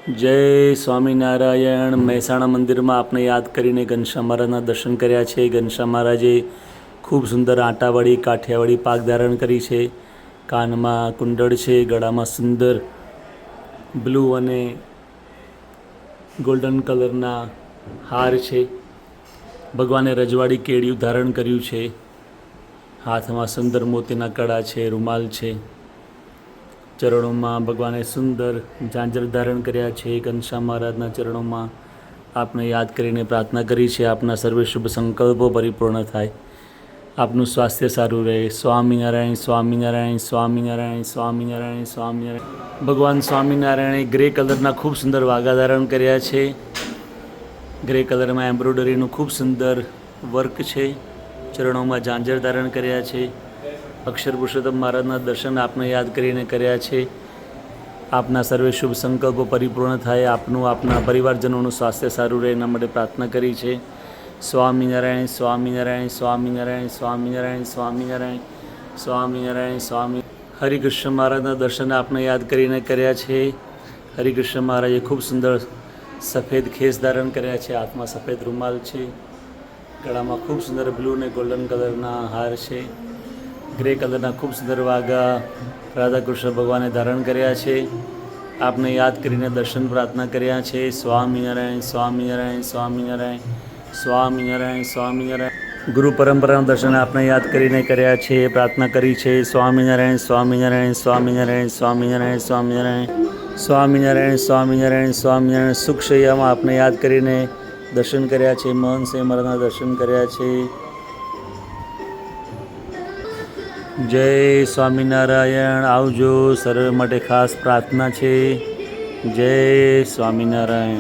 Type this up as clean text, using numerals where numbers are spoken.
જય સ્વામિનારાયણ. મહેસાણા મંદિરમાં આપણે યાદ કરીને ઘનશ્યામ મહારાજના દર્શન કર્યા છે. ઘનશ્યામ મહારાજે ખૂબ સુંદર આંટાવાળી કાઠિયાવાડી પાક ધારણ કરી છે. કાનમાં કુંડળ છે, ગળામાં સુંદર બ્લુ અને ગોલ્ડન કલરના હાર છે. ભગવાને રજવાડી કેડિયું ધારણ કર્યું છે. હાથમાં સુંદર મોતીના કડા છે, રૂમાલ છે. ચરણોમાં ભગવાને સુંદર ઝાંઝર ધારણ કર્યા છે. ઘનશ્યામ મહારાજના ચરણોમાં આપણે યાદ કરીને પ્રાર્થના કરી છે, આપના સર્વે શુભ સંકલ્પો પરિપૂર્ણ થાય, આપનું સ્વાસ્થ્ય સારું રહે. સ્વામિનારાયણ, સ્વામિનારાયણ, સ્વામિનારાયણ, સ્વામિનારાયણ, સ્વામિનારાયણ. ભગવાન સ્વામિનારાયણે ગ્રે કલરના ખૂબ સુંદર વાઘા ધારણ કર્યા છે. ગ્રે કલરમાં એમ્બ્રોઇડરીનું ખૂબ સુંદર વર્ક છે. ચરણોમાં ઝાંઝર ધારણ કર્યા છે. અક્ષર પુરુષોત્તમ મહારાજના દર્શન આપને યાદ કરીને કર્યા છે. આપના સર્વે શુભ સંકલ્પો પરિપૂર્ણ થાય, આપનું આપના પરિવારજનોનું સ્વાસ્થ્ય સારું રહે એના માટે પ્રાર્થના કરી છે. સ્વામિનારાયણ, સ્વામિનારાયણ, સ્વામિનારાયણ, સ્વામિનારાયણ, સ્વામિનારાયણ, સ્વામિનારાયણ, સ્વામી. હરિકૃષ્ણ મહારાજના દર્શન આપને યાદ કરીને કર્યા છે. હરિકૃષ્ણ મહારાજે ખૂબ સુંદર સફેદ ખેસ ધારણ કર્યા છે. હાથમાં સફેદ રૂમાલ છે. ગળામાં ખૂબ સુંદર બ્લુ અને ગોલ્ડન કલરના હાર છે. ગ્રે કલરના ખૂબ સુંદર વાઘા રાધાકૃષ્ણ ભગવાને ધારણ કર્યા છે. આપને યાદ કરીને દર્શન પ્રાર્થના કર્યા છે. સ્વામિનારાયણ, સ્વામિનારાયણ, સ્વામિનારાયણ, સ્વામિનારાયણ, સ્વામિનારાયણ. ગુરુ પરંપરાનું દર્શન આપને યાદ કરીને કર્યા છે, પ્રાર્થના કરી છે. સ્વામિનારાયણ, સ્વામિનારાયણ, સ્વામિનારાયણ, સ્વામિનારાયણ, સ્વામિનારાયણ, સ્વામિનારાયણ, સ્વામિનારાયણ, સ્વામિનારાયણ. સુખશૈયામાં આપને યાદ કરીને દર્શન કર્યા છે. મહંત સ્વામી મહારાજના દર્શન કર્યા છે. જય સ્વામિનારાયણ. આવજો. સર્વે માટે ખાસ પ્રાર્થના છે. જય સ્વામિનારાયણ.